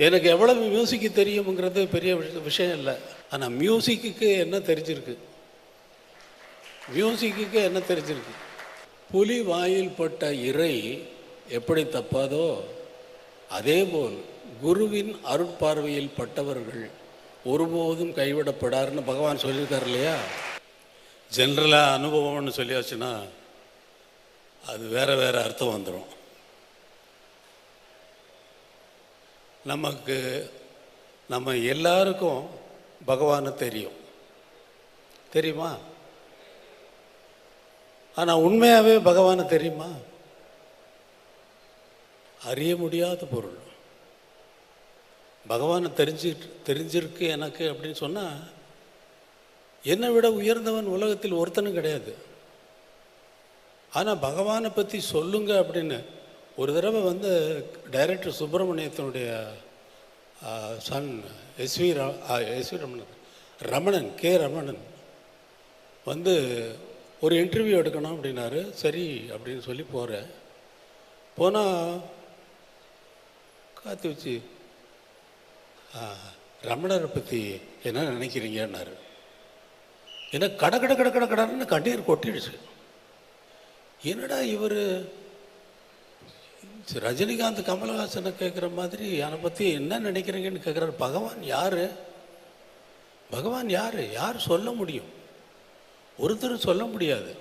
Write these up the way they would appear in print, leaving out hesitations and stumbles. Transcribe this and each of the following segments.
எனக்கு எவ்வளவு மியூசிக்கு தெரியுங்கிறது பெரிய விஷயம் இல்லை. ஆனால் மியூசிக்கு என்ன தெரிஞ்சிருக்கு, மியூசிக்கு என்ன தெரிஞ்சிருக்கு. புலி வாயில் பட்ட இறை எப்படி தப்பாதோ அதேபோல் குருவின் அருட்பார்வையில் பட்டவர்கள் ஒருபோதும் கைவிடப்படாருன்னு பகவான் சொல்லியிருக்கார் இல்லையா. ஜென்ரலாக அனுபவம்னு சொல்லியாச்சுன்னா அது வேறு வேறு அர்த்தம் வந்துடும். நம்ம எல்லாருக்கும் பகவானை தெரியுமா? ஆனால் உண்மையாகவே பகவானை தெரியுமா? அறிய முடியாத பொருள். பகவானை தெரிஞ்சிருக்கு எனக்கு அப்படின்னு சொன்னால் என்னை விட உயர்ந்தவன் உலகத்தில் ஒருத்தனும் கிடையாது. ஆனால் பகவானை பற்றி சொல்லுங்க அப்படின்னு ஒரு தடவை டைரக்டர் சுப்பிரமணியத்தினுடைய சன் ரமணன் கே ரமணன் ஒரு இன்டர்வியூ எடுக்கணும் அப்படின்னாரு. சரி அப்படின்னு சொல்லி போனால் காத்து வச்சு ரமணரை பற்றி என்ன நினைக்கிறீங்கன்னாரு. ஏன்னா கடன்னு கண்ணீர் கொட்டிடுச்சு. என்னடா இவர் ரஜினிகாந்த் கமலஹாசனை கேட்குற மாதிரி என்னை பற்றி என்ன நினைக்கிறீங்கன்னு கேட்குறாரு. பகவான் யார் சொல்ல முடியும்? ஒருத்தர் சொல்ல முடியாது.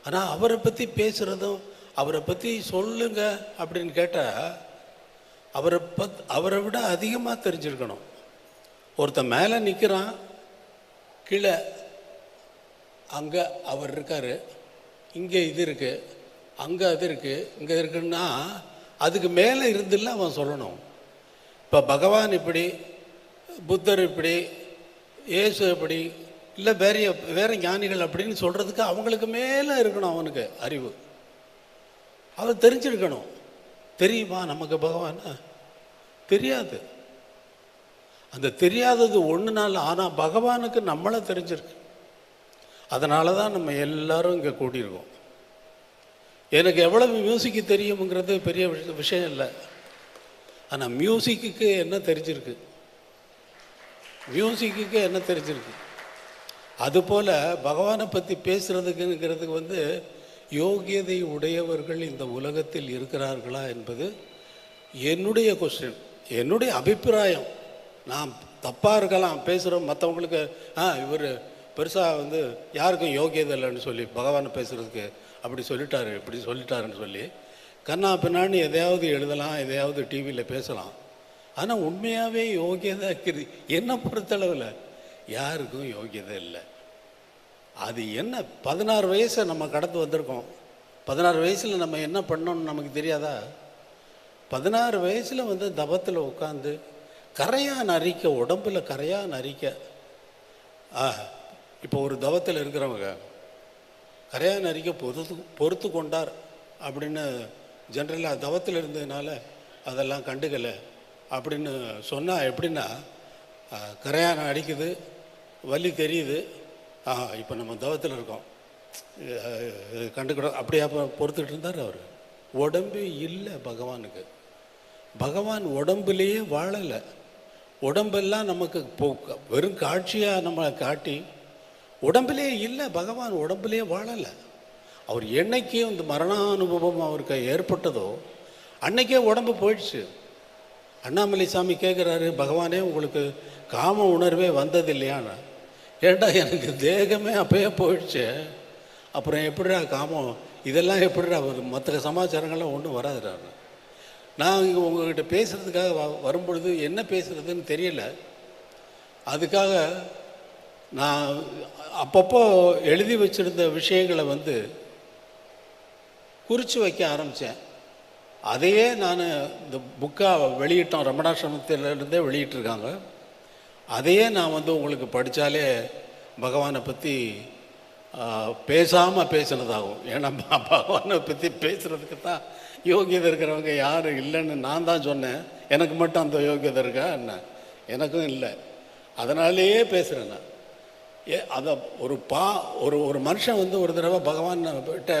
ஆனால் அவரை பற்றி பேசுகிறதும் அவரை பற்றி சொல்லுங்க அப்படின்னு கேட்டால் அவரை விட அதிகமாக தெரிஞ்சிருக்கணும். ஒருத்தன் மேலே நிற்கிறான், கீழே அங்கே அவர் இருக்கார், இங்கே இது இருக்குது, அங்கே அது இருக்குது, இங்கே இருக்குன்னா அதுக்கு மேலே இருந்துல்ல அவன் சொல்லணும். இப்போ பகவான் இப்படி, புத்தர் இப்படி, இயேசு இப்படி, இல்லை வேற ஞானிகள் அப்படின்னு சொல்கிறதுக்கு அவங்களுக்கு மேலே இருக்கணும் அவனுக்கு அறிவு. அவன் தெரிஞ்சிருக்கணும். தெரியுமா நமக்கு பகவான்? தெரியாது. அந்த தெரியாதது ஒன்று நாள். ஆனால் பகவானுக்கு நம்மளை தெரிஞ்சிருக்கு. அதனால தான் நம்ம எல்லாரும் இங்கே கூட்டியிருக்கோம். எனக்கு எவ்வளவு மியூசிக்கு தெரியுங்கிறது பெரிய விஷயம் இல்லை. ஆனால் மியூசிக்கு என்ன தெரிஞ்சிருக்கு, அதுபோல் பகவானை பற்றி பேசுகிறதுக்குங்கிறதுக்கு யோகியதை உடையவர்கள் இந்த உலகத்தில் இருக்கிறார்களா என்பது என்னுடைய கொஸ்டின், என்னுடைய அபிப்பிராயம். நான் தப்பாக இருக்கலாம், பேசுகிறோம் மற்றவங்களுக்கு இவர் பெருசாக யாருக்கும் யோகியதை இல்லைன்னு சொல்லி பகவானை பேசுகிறதுக்கு அப்படி சொல்லிட்டாரு இப்படி சொல்லிட்டாருன்னு சொல்லி கண்ணா பின்னான்னு எதையாவது எழுதலாம், எதையாவது டிவியில் பேசலாம். ஆனால் உண்மையாகவே யோகியதை இருக்குது என்னை பொறுத்தளவில் யாருக்கும் யோகியதை இல்லை. அது என்ன 16 வயசை நம்ம கடந்து வந்திருக்கோம். 16 வயசில் நம்ம என்ன பண்ணோம்னு நமக்கு தெரியாதா? 16 வயசில் தபத்தில் உட்காந்து கரையான் அரிக்க, உடம்பில் கரையான் அரிக்க. இப்போ ஒரு தவத்தில் இருக்கிறவங்க கரையான் அரிக்க பொறுத்து கொண்டார் அப்படின்னு ஜென்ரலாக தவத்தில் இருந்ததுனால அதெல்லாம் கண்டுக்கலை அப்படின்னு சொன்னால் எப்படின்னா, கரையான் அடிக்குது, வலி தெரியுது, இப்போ நம்ம தவத்தில் இருக்கோம், கண்டுக்கிட அப்படியே பொறுத்துக்கிட்டு இருந்தார் அவர். உடம்பே இல்லை பகவானுக்கு. பகவான் உடம்புலேயே வாழலை. உடம்பெல்லாம் நமக்கு வெறும் காட்சியாக நம்மளை காட்டி உடம்புலே இல்லை. பகவான் உடம்புலேயே வாழலை. அவர் என்னைக்கே மரணானுபவம் அவருக்கு ஏற்பட்டதோ அன்னைக்கே உடம்பு போயிடுச்சு. அண்ணாமலை சாமி கேட்குறாரு, பகவானே உங்களுக்கு காம உணர்வே வந்தது இல்லையான்னு. ஏண்டா எனக்கு தேகமே அப்பயே போயிடுச்சு, அப்புறம் எப்படிடா காமம், இதெல்லாம் எப்படிடா மற்ற சமாச்சாரங்கள்லாம் ஒன்றும் வராதுடாரு. நான் இங்கே உங்கள்கிட்ட பேசுகிறதுக்காக வரும்பொழுது என்ன பேசுகிறதுன்னு தெரியல. அதுக்காக நான் அப்பப்போ எழுதி வச்சுருந்த விஷயங்களை குறித்து வைக்க ஆரம்பித்தேன். அதையே நான் இந்த புக்காக வெளியிட்டோம், ரமணாசிரமத்திலிருந்தே வெளியிட்டிருக்காங்க. அதையே நான் உங்களுக்கு படித்தாலே பகவானை பற்றி பேசாமல் பேசினதாகும். ஏன்னா பகவானை பற்றி பேசுகிறதுக்கு தான் யோகியதை இருக்கிறவங்க யாரும் இல்லைன்னு நான் தான் சொன்னேன். எனக்கு மட்டும் அந்த யோகியதை இருக்கா என்ன? எனக்கும் இல்லை. அதனாலேயே பேசுகிறேன் நான். அதை ஒரு மனுஷன் ஒரு தடவை பகவான் கிட்ட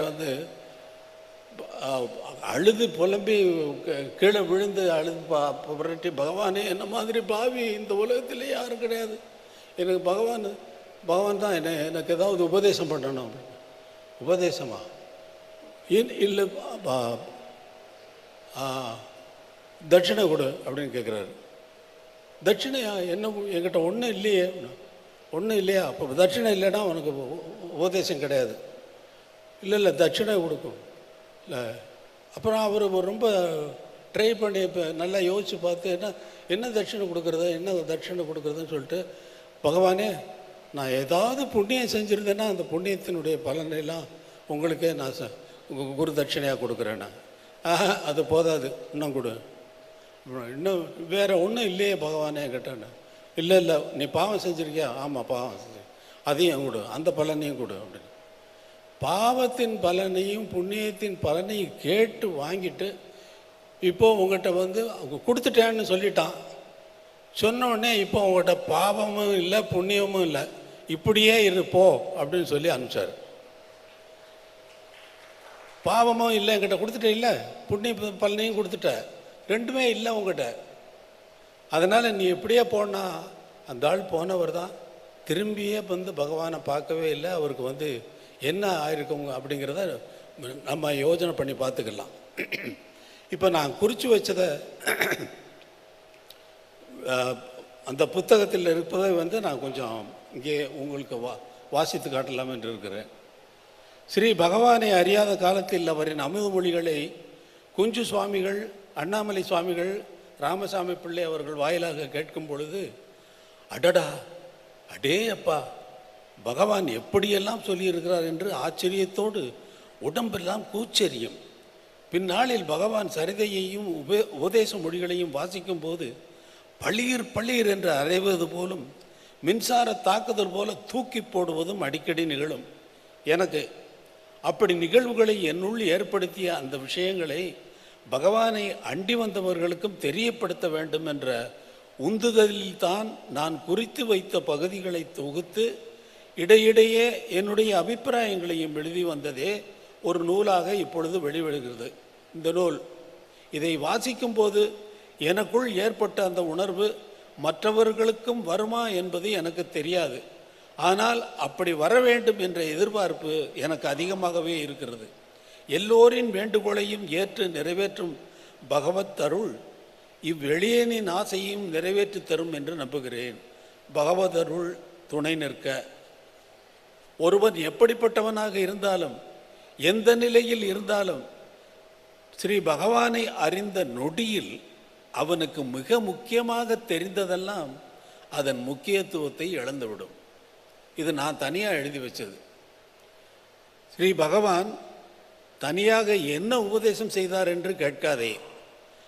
அழுது புலம்பி கீழே விழுந்து அழுது புரட்டி, பகவானே என்ன மாதிரி பாவி இந்த உலகத்திலே யாரும் கிடையாது, எனக்கு பகவான் தான் எனக்கு ஏதாவது உபதேசம் பண்ணணும் அப்படின்னு. உபதேசமா? இல்லை, தட்சிணை கொடு அப்படின்னு கேட்குறாரு. தட்சிணையா? என்ன என்கிட்ட ஒன்றும் இல்லையே. ஒன்றும் இல்லையா? அப்போ தட்சிணை இல்லைன்னா உனக்கு உபதேசம் கிடையாது. இல்லை தட்சிணை கொடுக்கும். இல்லை. அப்புறம் அவர் ரொம்ப ட்ரை பண்ணி இப்போ நல்லா யோசித்து பார்த்து என்ன தட்சிணை கொடுக்குறதுன்னு சொல்லிட்டு, பகவானே நான் ஏதாவது புண்ணியம் செஞ்சுருந்தேன்னா அந்த புண்ணியத்தினுடைய பலனையெல்லாம் உங்களுக்கே நான் உங்கள் குரு தட்சிணையாக கொடுக்குறேன்னா. அது போதாது, இன்னும் கொடு. இன்னும் வேறு ஒன்றும் இல்லையே பகவானே கேட்டானே. இல்லை நீ பாவம் செஞ்சுருக்கியா? ஆமாம் பாவம் செஞ்சு, அதையும் கொடு, அந்த பலனையும் கொடு அப்படின்னு. பாவத்தின் பலனையும் புண்ணியத்தின் பலனையும் கேட்டு வாங்கிட்டு இப்போது உங்கள்கிட்ட கொடுத்துட்டேன்னு சொல்லிட்டான். சொன்ன உடனே இப்போ உங்கள்கிட்ட பாவமும் இல்லை புண்ணியமும் இல்லை, இப்படியே இருப்போ அப்படின்னு சொல்லி அனுப்பிச்சார். பாவமும் இல்லை என்கிட்ட கொடுத்துட்டே, இல்லை புண்ணிய பலனையும் கொடுத்துட்ட, ரெண்டுமே இல்லை உங்கள்கிட்ட. அதனால் நீ எப்படியே போனால் அந்த ஆள் போனவர் தான் திரும்பியே பகவானை பார்க்கவே இல்லை. அவருக்கு என்ன ஆயிருக்குங்க அப்படிங்கிறத நம்ம யோசனை பண்ணி பார்த்துக்கலாம். இப்போ நான் குறித்து வச்சதை அந்த புத்தகத்தில் இருப்பதை நான் கொஞ்சம் இங்கே உங்களுக்கு வாசித்து காட்டலாம் என்று இருக்கிறேன். ஸ்ரீ பகவானை அறியாத காலத்தில் அவரின் அமுத மொழிகளை குஞ்சு சுவாமிகள், அண்ணாமலை சுவாமிகள், ராமசாமி பிள்ளை அவர்கள் வாயிலாக கேட்கும் பொழுது, அடடா, அடே அப்பா, பகவான் எப்படியெல்லாம் சொல்லியிருக்கிறார் என்று ஆச்சரியத்தோடு உடம்பெல்லாம் கூச்சரியும். பின்னாளில் பகவான் சரிதையையும் உபதேச மொழிகளையும் வாசிக்கும் போது பளீர் என்று அறைவது போலும் மின்சார தாக்குதல் போல தூக்கி போடுவதும் அடிக்கடி நிகழும். எனக்கு அப்படி நிகழ்வுகளை என்னுள் ஏற்படுத்திய அந்த விஷயங்களை பகவானை அண்டி வந்தவர்களுக்கும் தெரியப்படுத்த வேண்டும் என்ற உந்துதலில்தான் நான் குறித்து வைத்த பகுதிகளை தொகுத்து இடையிடையே என்னுடைய அபிப்பிராயங்களையும் எழுதி வந்ததே ஒரு நூலாக இப்பொழுது வெளிவருகிறது. இந்த நூல் இதை வாசிக்கும் போது எனக்குள் ஏற்பட்ட அந்த உணர்வு மற்றவர்களுக்கும் வருமா என்பது எனக்கு தெரியாது. ஆனால் அப்படி வர வேண்டும் என்ற எதிர்பார்ப்பு எனக்கு அதிகமாகவே இருக்கிறது. எல்லோரின் வேண்டுகோளையும் ஏற்று நிறைவேற்றும் பகவத் அருள் இவ்வெளியனின் ஆசையும் நிறைவேற்றி தரும் என்று நம்புகிறேன். பகவத் அருள் துணை நிற்க. ஒருவன் எப்படிப்பட்டவனாக இருந்தாலும் எந்த நிலையில் இருந்தாலும் ஸ்ரீ பகவானை அறிந்த நொடியில் அவனுக்கு மிக முக்கியமாக தெரிந்ததெல்லாம் அதன் முக்கியத்துவத்தை இழந்துவிடும். இது நான் தனியாக எழுதி வச்சது. ஸ்ரீ பகவான் தனியாக என்ன உபதேசம் செய்தார் என்று கேட்காதே.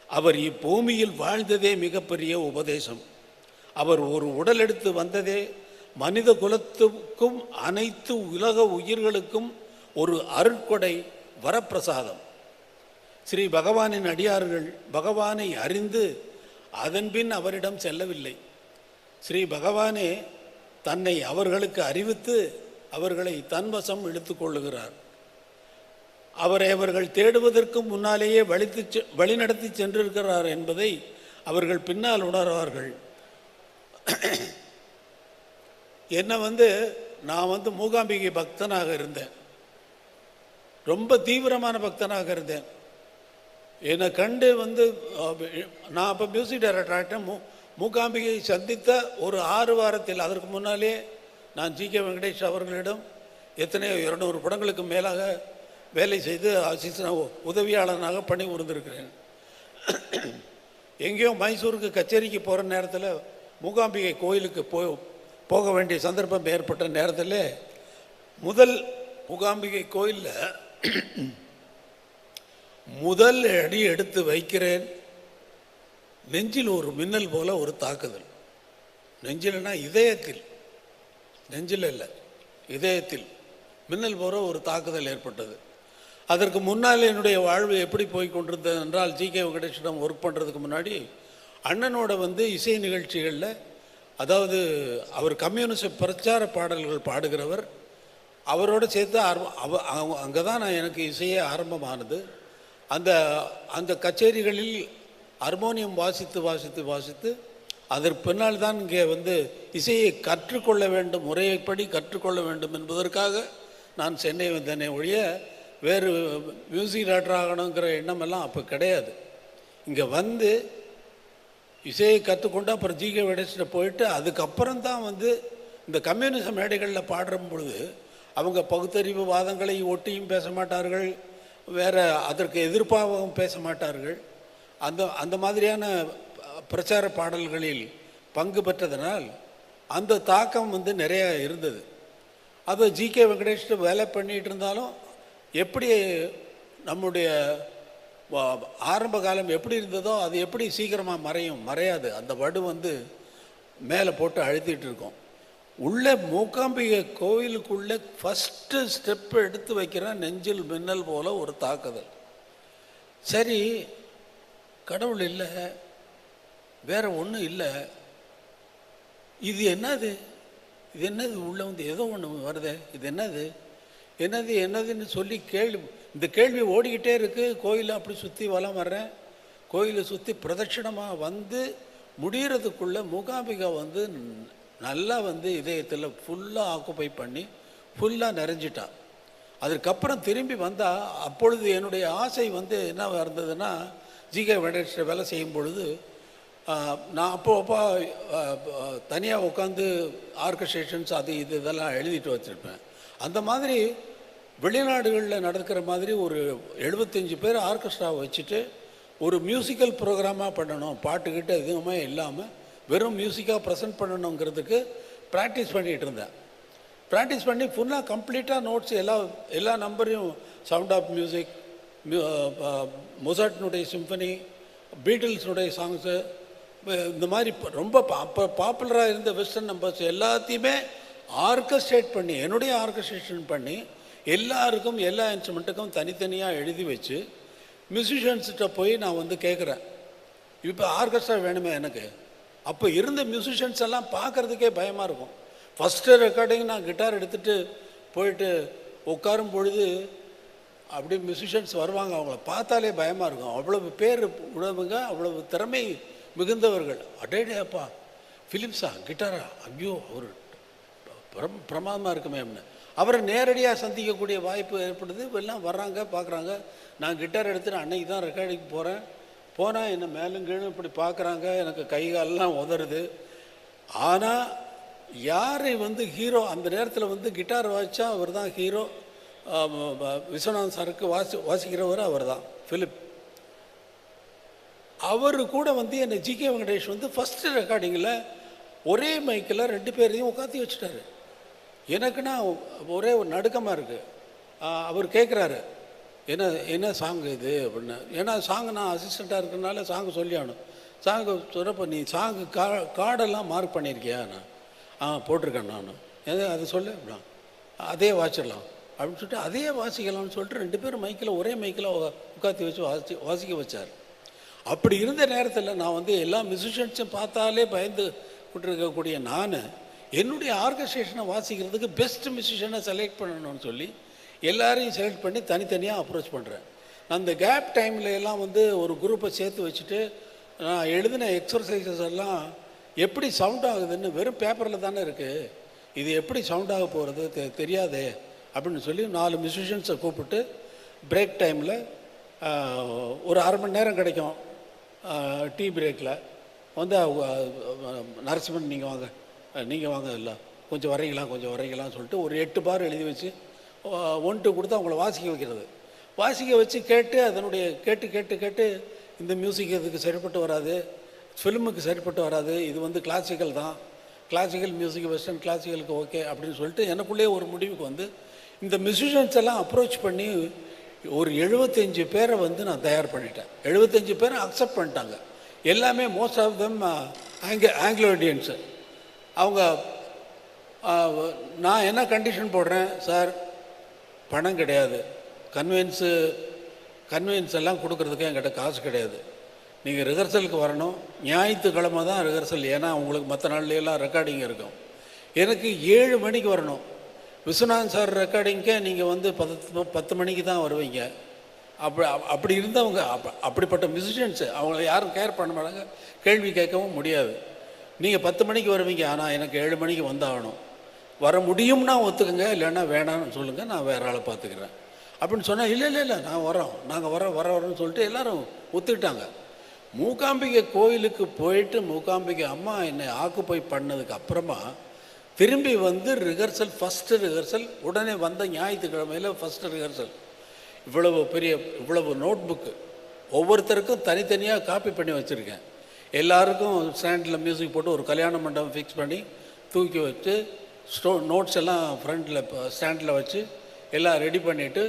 அவர் இப்பூமியில் வாழ்ந்ததே மிகப்பெரிய உபதேசம். அவர் ஒரு உடல் எடுத்து வந்ததே மனித குலத்துக்கும் அனைத்து உலக உயிர்களுக்கும் ஒரு அருட்கொடை, வரப்பிரசாதம். ஸ்ரீ பகவானின் அடியார்கள் பகவானை அறிந்து அதன்பின் அவரிடம் செல்லவில்லை. ஸ்ரீ பகவானே தன்னை அவர்களுக்கு அறிவித்து அவர்களை தன்வசம் இழுத்து கொள்ளுகிறார். அவரை அவர்கள் தேடுவதற்கு முன்னாலேயே வழிநடத்தி சென்றிருக்கிறார் என்பதை அவர்கள் பின்னால் உணர்வார்கள். என்னை நான் மூகாம்பிகை பக்தனாக இருந்தேன், ரொம்ப தீவிரமான பக்தனாக இருந்தேன். என்னை கண்டு நான் அப்போ மியூசிக் டைரக்டராகிட்டேன். மூகாம்பிகை சந்தித்த ஒரு 6 வாரத்தில், அதற்கு முன்னாலே நான் ஜி.கே. வெங்கடேஷ் அவர்களிடம் எத்தனையோ 200 படங்களுக்கு மேலாக வேலை செய்து உதவியாளனாக பணி புரிந்திருக்கிறேன். எங்கேயோ மைசூருக்கு கச்சேரிக்கு போகிற நேரத்தில் மூகாம்பிகை கோயிலுக்கு போக வேண்டிய சந்தர்ப்பம் ஏற்பட்ட நேரத்தில் முதல் மூகாம்பிகை கோயிலில் முதல் அடி எடுத்து வைக்கிறேன். நெஞ்சில் ஒரு மின்னல் போல ஒரு தாக்குதல். நெஞ்சில்னா இதயத்தில், நெஞ்சில் இல்லை இதயத்தில் மின்னல் போல ஒரு தாக்குதல் ஏற்பட்டது. அதற்கு முன்னால் என்னுடைய வாழ்வு எப்படி போய் கொண்டிருந்தது என்றால், ஜி.கே. வெங்கடேஷிடம் ஒர்க் பண்ணுறதுக்கு முன்னாடி அண்ணனோட இசை நிகழ்ச்சிகளில், அதாவது அவர் கம்யூனிஸ்ட் பிரச்சார பாடல்கள் பாடுகிறவர், அவரோடு சேர்த்து அங்கே தான் எனக்கு இசையே ஆரம்பமானது. அந்த அந்த கச்சேரிகளில் ஹார்மோனியம் வாசித்து வாசித்து வாசித்து அதற்கு பின்னால் தான் இங்கே வந்து இசையை கற்றுக்கொள்ள வேண்டும், முறைப்படி கற்றுக்கொள்ள வேண்டும் என்பதற்காக நான் சென்னை வந்தேனே ஒழிய வேறு மியூசிக் டைரக்டர் ஆகணுங்கிற எண்ணமெல்லாம் அப்போ கிடையாது. இங்கே வந்து இசையை கற்றுக்கொண்டு அப்புறம் ஜிகே வெங்கடேஷில் போயிட்டு அதுக்கப்புறம் தான் வந்து இந்த கம்யூனிசம் மேடைகளில் பாடுற பொழுது அவங்க பகுத்தறிவு வாதங்களை ஒட்டியும் பேச மாட்டார்கள், வேறு அதற்கு எதிர்ப்பாகவும் பேச மாட்டார்கள். அந்த மாதிரியான பிரச்சார பாடல்களில் பங்கு பெற்றதனால் அந்த தாக்கம் வந்து நிறைய இருந்தது. அது ஜிகே வெங்கடேஷ் வேலை பண்ணிகிட்டு இருந்தாலும் எப்படி நம்முடைய ஆரம்ப காலம் எப்படி இருந்ததோ அது எப்படி சீக்கிரமாக மறையாது. அந்த வடு வந்து மேலே போட்டு அழுத்திட்டு இருக்கோம். உள்ளே மூகாம்பிகை கோவிலுக்குள்ளே ஃபஸ்ட்டு ஸ்டெப் எடுத்து வைக்கிறேன், நெஞ்சில் மின்னல் போல ஒரு தாக்குதல். சரி, கடவுள் இல்லை, வேற ஒன்றும் இல்லை, இது என்னது உள்ளே வந்து ஏதோ ஒன்று வருதே, இது என்னதுன்னு சொல்லி இந்த கேள்வி ஓடிக்கிட்டே இருக்குது. கோயிலை அப்படி சுற்றி வலம் வர்றேன், கோயிலை சுற்றி பிரதட்சிணமாக வந்து முடிகிறதுக்குள்ளே மூகாம்பிகை வந்து நல்லா வந்து இதயத்தில் ஃபுல்லாக ஆக்குப்பை பண்ணி ஃபுல்லாக நிறைஞ்சிட்டான். அதுக்கப்புறம் திரும்பி வந்தால் அப்பொழுது என்னுடைய ஆசை வந்து என்ன இருந்ததுன்னா, ஜிகே வெங்கடேஷ் வேலை செய்யும் பொழுது நான் அப்போ தனியாக உட்காந்து ஆர்கஸ்ட்ரேஷன்ஸ் அது இதெல்லாம் எழுதிட்டு வச்சுருப்பேன். அந்த மாதிரி வெளிநாடுகளில் நடக்கிற மாதிரி ஒரு 75 பேர் ஆர்கெஸ்ட்ராவை வச்சுட்டு ஒரு மியூசிக்கல் ப்ரோக்ராமாக பண்ணணும், பாட்டுக்கிட்ட எதுவுமே இல்லாமல் வெறும் மியூசிக்காக ப்ரெசென்ட் பண்ணணுங்கிறதுக்கு ப்ராக்டிஸ் பண்ணிகிட்டு இருந்தேன். ப்ராக்டிஸ் பண்ணி ஃபுல்லாக கம்ப்ளீட்டாக நோட்ஸ் எல்லா நம்பரையும், சவுண்ட் ஆஃப் மியூசிக், மொசார்ட்னுடைய சிம்பனி, பீட்டில்ஸுடைய சாங்ஸு, இந்த மாதிரி ரொம்ப அப்போ பாப்புலராக இருந்த வெஸ்டர்ன் நம்பர்ஸ் எல்லாத்தையுமே ஆர்கஸ்ட்ரேட் பண்ணி, என்னுடைய ஆர்கஸ்ட்ரேஷன் பண்ணி எல்லாருக்கும் எல்லா இன்ஸ்ட்ருமெண்ட்டுக்கும் தனித்தனியாக எழுதி வச்சு மியூசிஷியன்ஸ்கிட்ட போய் நான் வந்து கேட்குறேன், இப்போ ஆர்கெஸ்ட்ரா வேணுமே எனக்கு. அப்போ இருந்த மியூசிஷியன்ஸ் எல்லாம் பார்க்குறதுக்கே பயமாக இருக்கும். ஃபஸ்ட்டு ரெக்கார்டிங் நான் கிட்டார் எடுத்துகிட்டு போயிட்டு உட்காரும் பொழுது அப்படி மியூசிஷியன்ஸ் வருவாங்க, அவங்கள பார்த்தாலே பயமாக இருக்கும். அவ்வளவு பேர் உணவுங்க, அவ்வளவு திறமை மிகுந்தவர்கள். அடேடேப்பா, ஃபிலிப்ஸா கிட்டாரா, ஐயோ அவர் பிரமாதமாக இருக்குமே அப்படின்னு அவரை நேரடியாக சந்திக்கக்கூடிய வாய்ப்பு ஏற்படுது. எல்லாம் வர்றாங்க, பார்க்குறாங்க. நான் கிட்டார் எடுத்துகிட்டு அன்னைக்கு தான் ரெக்கார்டிங் போனால் என்னை மேலும் கீழும் இப்படி பார்க்குறாங்க, எனக்கு கை காலெலாம் உதறுது. ஆனால் யாரை வந்து ஹீரோ அந்த நேரத்தில் வந்து கிட்டார் வாசித்தா அவர் தான் ஹீரோ. விஸ்வநாதன் சாருக்கு வாசிக்கிறவர் அவர் தான், ஃபிலிப். அவர் கூட வந்து என்னை ஜிகே வெங்கடேஷ் வந்து ஃபஸ்ட்டு ரெக்கார்டிங்கில் ஒரே மைக்கில் 2 பேரையும் உட்காந்து வச்சுட்டாரு. எனக்குன்னா ஒரே ஒரு நடுக்கமாக இருக்குது. அவர் கேட்குறாரு, என்ன சாங்கு இது அப்படின்னு. ஏன்னா சாங்கு நான் அசிஸ்டண்ட்டாக இருக்கிறதுனால சாங்கு சொல்லி ஆகணும். சாங்கு சொல்கிறப்போ, நீ சாங்கு கார்டெல்லாம் மார்க் பண்ணியிருக்கியா? நான் போட்டிருக்கேன் நான். அது சொல்லு அப்படின்னா, அதே வாசிடலாம் அப்படின்னு சொல்லிட்டு அதே வாசிக்கலாம்னு சொல்லிட்டு 2 பேரும் மைக்கில் ஒரே மைக்கில் உட்காந்து வச்சு வாசிக்க வச்சார். அப்படி இருந்த நேரத்தில் நான் வந்து எல்லா மியூசிஷியன்ஸும் பார்த்தாலே பயந்து விட்டுருக்கக்கூடிய நான் என்னுடைய ஆர்கஸ்ட்ரேஷனை வாசிக்கிறதுக்கு பெஸ்ட் மியூசிஷியனை செலக்ட் பண்ணணும்னு சொல்லி எல்லாரையும் செலக்ட் பண்ணி தனித்தனியாக அப்ரோச் பண்ணுறேன். நான் இந்த கேப் டைமில் எல்லாம் வந்து ஒரு குரூப்பை சேர்த்து வச்சுட்டு நான் எழுதின எக்ஸசைசஸ் எல்லாம் எப்படி சவுண்ட் ஆகுதுன்னு, வெறும் பேப்பரில் தானே இருக்குது, இது எப்படி சவுண்ட் ஆக போகிறது தெரியாதே அப்படின்னு சொல்லி 4 மியூசிஷியன்ஸை கூப்பிட்டு பிரேக் டைமில் ஒரு அரை மணி நேரம் கிடைக்கும் டீ பிரேக்கில் வந்து, நரசிம்மன் நீங்கள் வாங்க இல்லை கொஞ்சம் வரீங்களான்னு சொல்லிட்டு ஒரு 8 பார் எழுதி வச்சு 1-2 கொடுத்து அவங்கள வாசிக்க வச்சு கேட்டு அதனுடைய கேட்டு இந்த மியூசிக் இதுக்கு சரிப்பட்டு வராது, ஃபிலிமுக்கு சரிப்பட்டு வராது, இது வந்து கிளாசிக்கல் தான், கிளாசிக்கல் மியூசிக் வெஸ்டர்ன் கிளாசிக்கலுக்கு ஓகே அப்படின்னு சொல்லிட்டு எனக்குள்ளே ஒரு முடிவுக்கு வந்து இந்த மியூசிஷியன்ஸ் எல்லாம் அப்ரோச் பண்ணி ஒரு 75 பேரை வந்து நான் தயார் பண்ணிட்டேன். 75 பேரை அக்செப்ட் பண்ணிட்டாங்க. எல்லாமே most of them Anglo Indians. அவங்க நான் என்ன கண்டிஷன் போடுறேன், சார் பணம் கிடையாது, கன்வென்ஸ் எல்லாம் கொடுக்குறதுக்கு என்கிட்ட காசு கிடையாது, நீங்கள் ரிஹர்சலுக்கு வரணும், ஞாயிற்றுக்கிழமை தான் ரிஹர்சல், ஏன்னா உங்களுக்கு மற்ற நாள்லையெல்லாம் ரெக்கார்டிங் இருக்கும். எனக்கு 7 மணிக்கு வரணும். விஸ்வநாதன் சார் ரெக்கார்டிங்கே நீங்கள் வந்து 10 மணிக்கு தான் வருவீங்க, அப்படி இருந்தவங்க அப்படிப்பட்ட மியூசிஷியன்ஸு அவங்கள யாரும் கேர் பண்ண மாட்டாங்க, கேள்வி கேட்கவும் முடியாது. நீங்கள் 10 மணிக்கு வருவீங்க, ஆனால் எனக்கு 7 மணிக்கு வந்தாகணும், வர முடியும்னா ஒத்துக்குங்க, இல்லைன்னா வேணான்னு சொல்லுங்கள், நான் வேறு ஆளை பார்த்துக்கிறேன் அப்படின்னு சொன்னால், இல்லை இல்லை இல்லை நான் வரோம், நாங்கள் வரோன்னு சொல்லிட்டு எல்லோரும் ஒத்துக்கிட்டாங்க. மூகாம்பிகை கோயிலுக்கு போயிட்டு மூகாம்பிகை அம்மா என்னை ஆக்குப்பை பண்ணதுக்கு அப்புறமா திரும்பி வந்து ரிஹர்சல், ஃபஸ்ட்டு ரிஹர்சல் உடனே வந்த ஞாயிற்றுக்கிழமையில் ஃபஸ்ட்டு ரிஹர்சல். இவ்வளவு நோட் புக்கு ஒவ்வொருத்தருக்கும் தனித்தனியாக காப்பி பண்ணி வச்சுருக்கேன். எல்லாருக்கும் ஸ்டாண்டில் மியூசிக் போட்டு ஒரு கல்யாண மண்டபம் ஃபிக்ஸ் பண்ணி தூக்கி வச்சு நோட்ஸ் எல்லாம் ஃப்ரண்டில் ஸ்டாண்டில் வச்சு எல்லாம் ரெடி பண்ணிவிட்டு,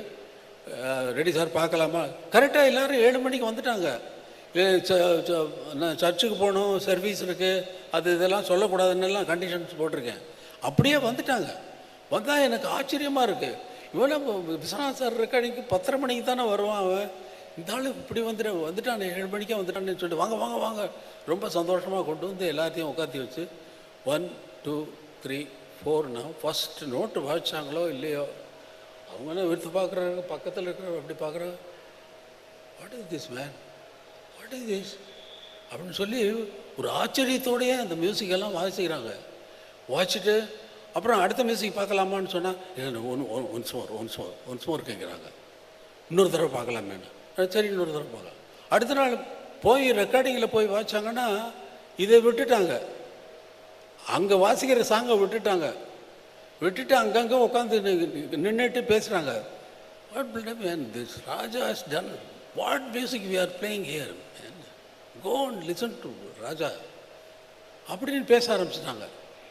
ரெடி சார் பார்க்கலாமா, கரெக்டாக எல்லோரும் 7 மணிக்கு வந்துட்டாங்க. சர்ச்சுக்கு போகணும், சர்வீஸ் இருக்குது, இதெல்லாம் சொல்லக்கூடாதுன்னெல்லாம் கண்டிஷன்ஸ் போட்டிருக்கேன். அப்படியே வந்துட்டாங்க. வந்தால் எனக்கு ஆச்சரியமாக இருக்குது. இவ்வளோ விஸ்வநாத் சார் ரெக்கார்டிங்க்கு 10:30 மணிக்கு தானே வருவான் அவன், இந்த ஆள் இப்படி வந்துட்டான் 7 மணிக்கே வந்துட்டான்னு சொல்லிட்டு வாங்க வாங்க வாங்க ரொம்ப சந்தோஷமாக கொண்டு வந்து எல்லாத்தையும் உட்காத்தி வச்சு 1 2 3 4 ஃபஸ்ட்டு நோட்டு வாய்ச்சாங்களோ இல்லையோ, அவங்களே எடுத்து பார்க்குறாங்க, பக்கத்தில் இருக்கிற அப்படி பார்க்குறாங்க, what is this man, what is this அப்படின்னு சொல்லி ஒரு ஆச்சரியத்தோடையே அந்த மியூசிக்கெல்லாம் வாசிக்கிறாங்க. வாசிச்சுட்டு அப்புறம் அடுத்த மியூசிக் பார்க்கலாமான்னு சொன்னால் ஒன்ஸ் மோர் கேட்குறாங்க. இன்னொரு தடவை பார்க்கலாமேன்னு, சரி இன்னொரு தடவை பார்க்கலாம். அடுத்த நாள் போய் ரெக்கார்டிங்கில் போய் வாசிச்சாங்கன்னா இதை விட்டுட்டாங்க, அங்கே வாசிக்கிற சாங்கை விட்டுட்டு அங்கங்கே உட்காந்து நின்றுட்டு பேசுகிறாங்க. What man this Raja has done, what music we are playing here, go and listen to Raja அப்படின்னு பேச ஆரம்பிச்சிட்டாங்க.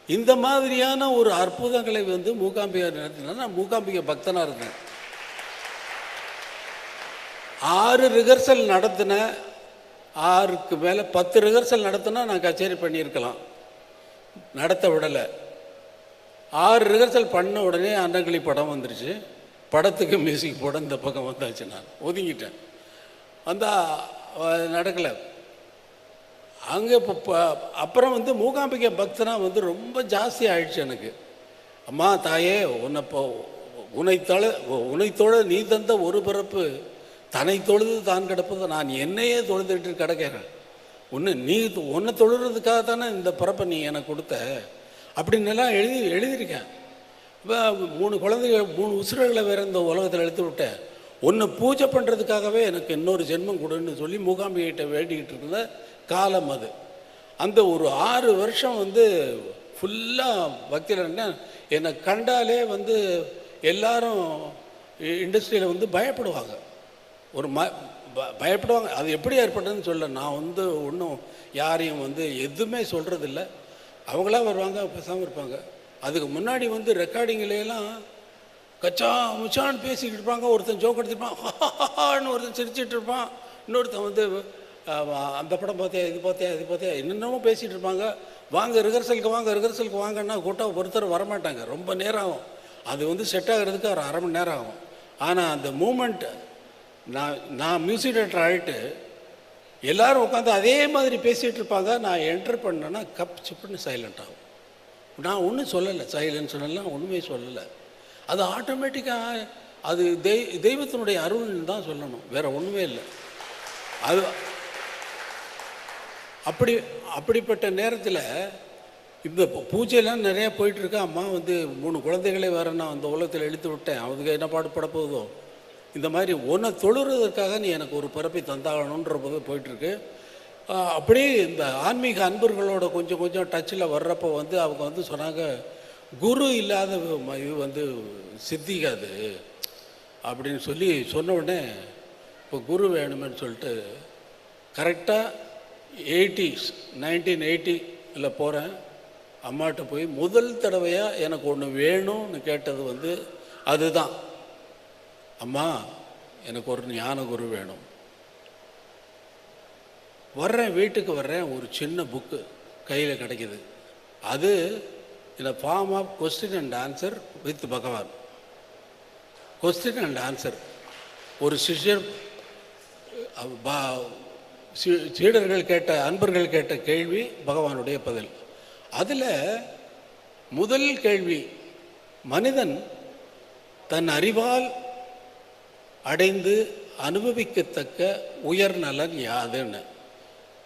இந்த மாதிரியான ஒரு அற்புதங்களை வந்து மூகாம்பிகை நடத்தினா, நான் மூகாம்பிகை பக்தனாக இருந்தேன். 6 ரிஹர்சல் நடத்தினேன், 6க்கு மேலே 10 ரிஹர்சல் நடத்தினா நான் கச்சேரி பண்ணியிருக்கலாம், நடத்த விடலை. 6 ரிஹர்சல் பண்ண உடனே அன்னக்கிளி படம் வந்துருச்சு, படத்துக்கு மியூசிக் போட இந்த பக்கம் வந்தாச்சு, நான் ஒதுங்கிட்டேன், வந்தால் நடக்கலை. அங்கே இப்போ அப்புறம் வந்து மூகாம்பிகை பக்தனாக வந்து ரொம்ப ஜாஸ்தி ஆயிடுச்சு எனக்கு. அம்மா தாயே, உனைத்தோட நீ தந்த ஒரு பிறப்பு தன்னை தொழுது தான் கிடப்பது, நான் என்னையே தொழுதுட்டு கிடக்கிறேன், உன்னை தொழுறதுக்காக தானே இந்த பிறப்பை நீ எனக்கு கொடுத்த அப்படின்னெல்லாம் எழுதியிருக்கேன். இப்போ 3 குழந்தைகள் 3 உசுரர்களை வேறு இந்த உலகத்தில் எழுத்து விட்டேன், ஒன்று பூஜை பண்ணுறதுக்காகவே எனக்கு இன்னொரு ஜென்மம் கொடுன்னு சொல்லி மூகாம்பிகிட்ட வேண்டிக்கிட்டு இருந்த காலம் அது. அந்த ஒரு 6 வருஷம் வந்து ஃபுல்லாக பக்தியில் என்னை கண்டாலே வந்து எல்லாரும் இண்டஸ்ட்ரியில் வந்து பயப்படுவாங்க, பயப்படுவாங்க. அது எப்படி ஏற்பட்டதுன்னு சொல்ல, நான் வந்து ஒன்றும் யாரையும் வந்து எதுவுமே சொல்கிறதில்ல, அவங்களாம் வருவாங்க பேசாமல் இருப்பாங்க. அதுக்கு முன்னாடி வந்து ரெக்கார்டிங்கிலாம் கச்சா முச்சான்னு பேசிக்கிட்டு இருப்பாங்க, ஒருத்தன் ஜோக் எடுத்துருப்பான், ஒருத்தன் சிரிச்சிட்டு இருப்பான், இன்னொருத்தன் வந்து அந்த படம் பார்த்தியா இது பார்த்தியா என்னென்னமோ பேசிகிட்டு இருப்பாங்க. வாங்க ரிஹர்சலுக்கு வாங்கன்னா கூட்டம் ஒருத்தர் வரமாட்டாங்க, ரொம்ப நேரம் ஆகும். அது வந்து செட் ஆகிறதுக்கு ஒரு 1/2 மணி நேரம் ஆகும். ஆனால் அந்த மூமெண்ட் நான் மியூசிக் டைரக்டர் ஆகிட்டு எல்லோரும் உட்காந்து அதே மாதிரி பேசிகிட்டு இருப்பாங்க. நான் என்டர் பண்ணேன்னா கப் சிப்புன்னு சைலண்ட் ஆகும். நான் ஒன்றும் சொல்லலை, சைலன்ஸ் சொல்லலாம், ஒன்றுமே சொல்லலை. அது ஆட்டோமேட்டிக்காக அது தெய்வத்தினுடைய அருள்னு தான் சொல்லணும், வேறு ஒன்றுமே இல்லை. அது அப்படிப்பட்ட நேரத்தில் இந்த பூஜையெல்லாம் நிறையா போயிட்டுருக்கேன். அம்மா வந்து 3 குழந்தைகளே வேறு நான் அந்த உலகத்தில் எழுத்து விட்டேன், அவங்க என்ன பாடுபட போகுதோ, இந்த மாதிரி ஒன்றை தொழுறதுக்காக நீ எனக்கு ஒரு பிறப்பை தந்தாகணுன்ற போது போயிட்டுருக்கு. அப்படியே இந்த ஆன்மீக அன்பர்களோட கொஞ்சம் டச்சில் வர்றப்போ வந்து அவங்க வந்து சொன்னாங்க, குரு இல்லாத இது வந்து சித்திக்காது அப்படின்னு சொன்ன உடனே இப்போ குரு வேணுமென்னு சொல்லிட்டு கரெக்டாக 1980 போகிறேன். அம்மாட்ட போய் முதல் தடவையாக எனக்கு ஒன்று வேணும்னு கேட்டது வந்து அதுதான், அம்மா எனக்கு ஒரு ஞான குரு வேணும். வீட்டுக்கு வர்றேன், ஒரு சின்ன புக்கு கையில் கிடைக்கிது, அது இந்த form of question and answer with Bhagavan. Question and answer, ஒரு சிஷ்யர் சீடர்கள் கேட்ட, அன்பர்கள் கேட்ட கேள்வி, பகவானுடைய பதில். அதில் முதல் கேள்வி, மனிதன் தன் அறிவால் அடைந்து அனுபவிக்கத்தக்க உயர்நலன் யாதுன்னு.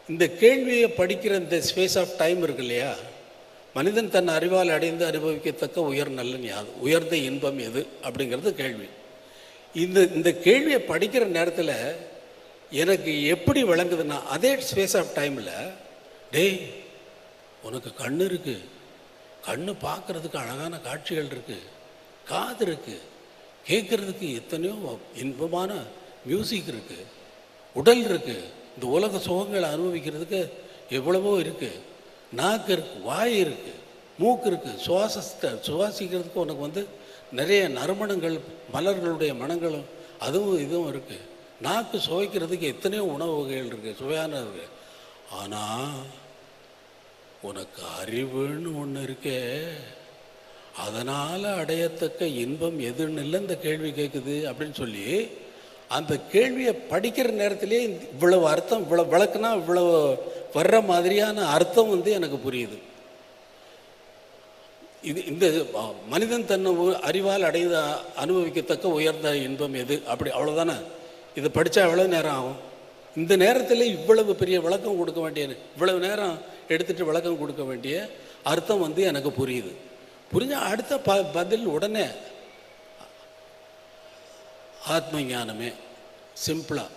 இந்த கேள்வியை படிக்கிற இந்த ஸ்பேஸ் ஆஃப் டைம் இருக்கு இல்லையா, மனிதன் தன் அறிவால் அடைந்து அனுபவிக்கத்தக்க உயர்நலன் யாது, உயர்ந்த இன்பம் எது அப்படிங்கிறது கேள்வி. இந்த கேள்வியை படிக்கிற நேரத்தில் எனக்கு எப்படி விளங்குதுன்னா, அதே ஸ்பேஸ் ஆஃப் டைமில், டேய் உனக்கு கண்ணு இருக்குது, கண்ணு பார்க்குறதுக்கு அழகான காட்சிகள் இருக்குது, காது இருக்குது, கேட்குறதுக்கு எத்தனையோ இன்பமான மியூசிக் இருக்குது, உடல் இருக்குது, இந்த உலக சுகங்களை அனுபவிக்கிறதுக்கு எவ்வளவோ இருக்குது, நாக்கு இருக்குது, வாய் இருக்குது, மூக்கு இருக்குது, சுவாசிக்கிறதுக்கு உனக்கு நிறைய நறுமணங்கள், மலர்களுடைய மனங்களும் அதுவும் இதுவும் இருக்குது, நாக்கு சுவைக்கிறதுக்கு எத்தனையோ உணவு வகைகள் இருக்குது, சுவையான இருக்குது. ஆனால் உனக்கு அறிவுன்னு ஒன்று இருக்கே, அதனால் அடையத்தக்க இன்பம் எதுன்னு இல்லை இந்த கேள்வி கேட்குது அப்படின்னு சொல்லி, அந்த கேள்வியை படிக்கிற நேரத்திலே இவ்வளவு அர்த்தம், இவ்வளவு விளக்குனா இவ்வளவு வர்ற மாதிரியான அர்த்தம் எனக்கு புரியுது. இந்த மனிதன் தன்னை அறிவால் அடைந்த அனுபவிக்கத்தக்க உயர்ந்த இன்பம் எது அப்படி, அவ்வளோதானே. இதை படித்தா எவ்வளோ நேரம் ஆகும்? இந்த நேரத்தில் இவ்வளவு பெரிய விளக்கம் கொடுக்க வேண்டிய, இவ்வளவு நேரம் எடுத்துகிட்டு விளக்கம் கொடுக்க வேண்டிய அர்த்தம் எனக்கு புரியுது. புரிஞ்ச அடுத்த பதில் உடனே ஆத்ம ஞானமே, சிம்பிளாக.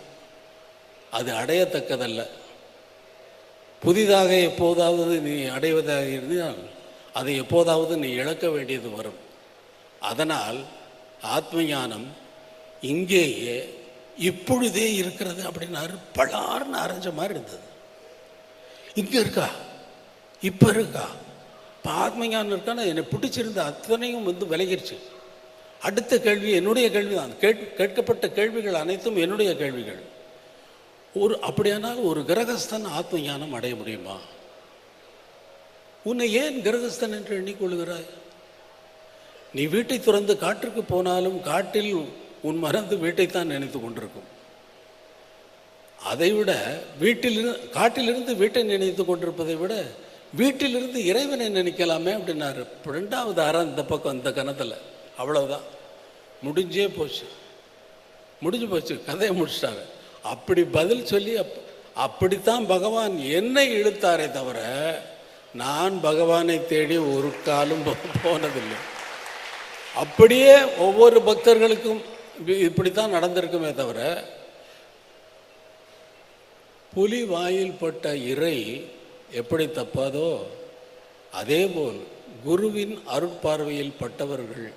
அது அடையத்தக்கதல்ல. புதிதாக எப்போதாவது நீ அடைவதாக இருந்தால் அதை எப்போதாவது நீ இழக்க வேண்டியது வரும். அதனால் ஆத்ம ஞானம் இங்கேயே இப்பொழுதே இருக்கிறது அப்படின்னாரு. பலார்னு அரைஞ்ச மாதிரி இருந்தது. இங்கே இருக்கா, இப்போ இருக்கா, இப்போ ஆத்ம ஞானம் இருக்கான்னு என்னை பிடிச்சிருந்த அத்தனையும் விலகிருச்சு. அடுத்த கேள்வி என்னுடைய கேள்வி தான். கேட்கப்பட்ட கேள்விகள் அனைத்தும் என்னுடைய கேள்விகள். அப்படியானால் ஒரு கிரகஸ்தன் ஆத்ம ஞானம் அடைய முடியுமா? உன்னை ஏன் கிரகஸ்தன் என்று எண்ணிக்கொள்கிறாய்? நீ வீட்டை துறந்து காற்றுக்கு போனாலும் காட்டில் உன் மறந்து வீட்டைத்தான் நினைத்து கொண்டிருக்கும். அதைவிட காட்டிலிருந்து வீட்டை நினைத்து கொண்டிருப்பதை விட வீட்டிலிருந்து இறைவனை நினைக்கலாமே அப்படின்னாரு. 2வது அறம் இந்த பக்கம், இந்த கணத்தில். அவ்வளவுதான், முடிஞ்சு போச்சு, கதையை முடிச்சிட்டாங்க. அப்படி பதில் சொல்லி அப்படித்தான் பகவான் என்னை இழுத்தாரே தவிர நான் பகவானை தேடி ஒரு காலும் போனதில்லை. அப்படியே ஒவ்வொரு பக்தர்களுக்கும் இப்படித்தான் நடந்திருக்குமே தவிர, புலி வாயில் பட்ட இறை எப்படி தப்பாதோ அதேபோல் குருவின் அருட்பார்வையில் பட்டவர்கள்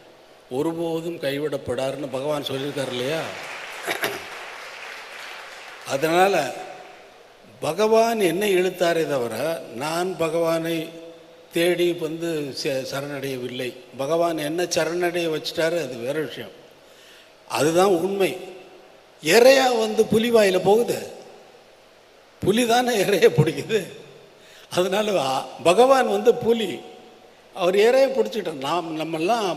ஒருபோதும் கைவிடப்படாருன்னு பகவான் சொல்லியிருக்கார் இல்லையா? அதனால் பகவான் என்னை இழுத்தாரே தவிர நான் பகவானை தேடி சரணடையவில்லை. பகவான் என்ன சரணடைய வச்சுட்டாரு, அது வேற விஷயம். அதுதான் உண்மை. இறையா புலி வாயில் போகுது, புலி தானே இறைய பிடிக்குது. அதனால பகவான் புலி, அவர் இறைய பிடிச்சிட்டோம். நம்மெல்லாம்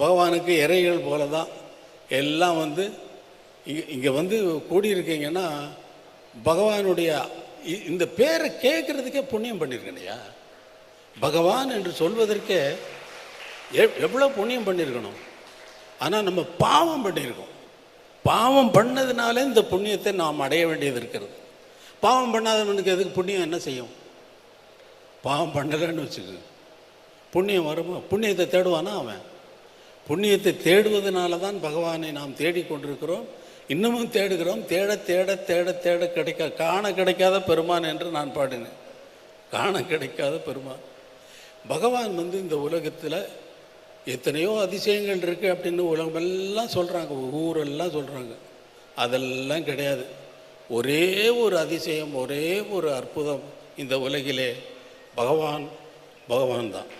பகவானுக்கு இறைகள் போல தான் எல்லாம். இங்கே கூடியிருக்கீங்கன்னா பகவானுடைய இந்த பேரை கேட்குறதுக்கே புண்ணியம் பண்ணியிருக்கணையா? பகவான் என்று சொல்வதற்கே எவ்வளோ புண்ணியம் பண்ணியிருக்கணும். ஆனால் நம்ம பாவம் பண்ணியிருக்கோம். பாவம் பண்ணதுனால இந்த புண்ணியத்தை நாம் அடைய வேண்டியது இருக்கிறது. பாவம் பண்ணாதவனுக்கு எதுக்கு புண்ணியம் என்ன செய்யும்? பாவம் பண்ணலைன்னு வச்சுக்கு புண்ணியம் வருமா? புண்ணியத்தை தேடுவானா அவன்? புண்ணியத்தை தேடுவதனால தான் பகவானை நாம் தேடிக்கொண்டிருக்கிறோம், இன்னமும் தேடுகிறோம். தேட தேட தேட தேட காண கிடைக்காத பெருமான் என்று நான் பாடினேன். காண கிடைக்காத பெருமான் பகவான் இந்த உலகத்தில் எத்தனையோ அதிசயங்கள் இருக்குது அப்படின்னு உலகமெல்லாம் சொல்கிறாங்க, ஊரெல்லாம் சொல்கிறாங்க. அதெல்லாம் கிடையாது. ஒரே ஒரு அதிசயம், ஒரே ஒரு அற்புதம் இந்த உலகிலே பகவான் தான்.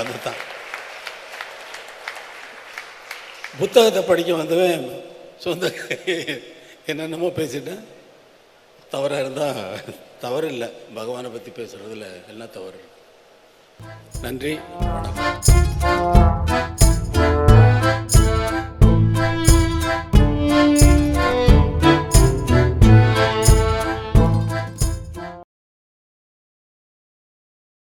அதுதான். புத்தகத்தை படிக்க வந்தவன் சொந்த என்னென்னமோ பேசிட்டேன். தவறாக இருந்தால் தவறு இல்லை, பகவானை பற்றி பேசுகிறதுல என்ன தவறு? நன்றி, வணக்கம்.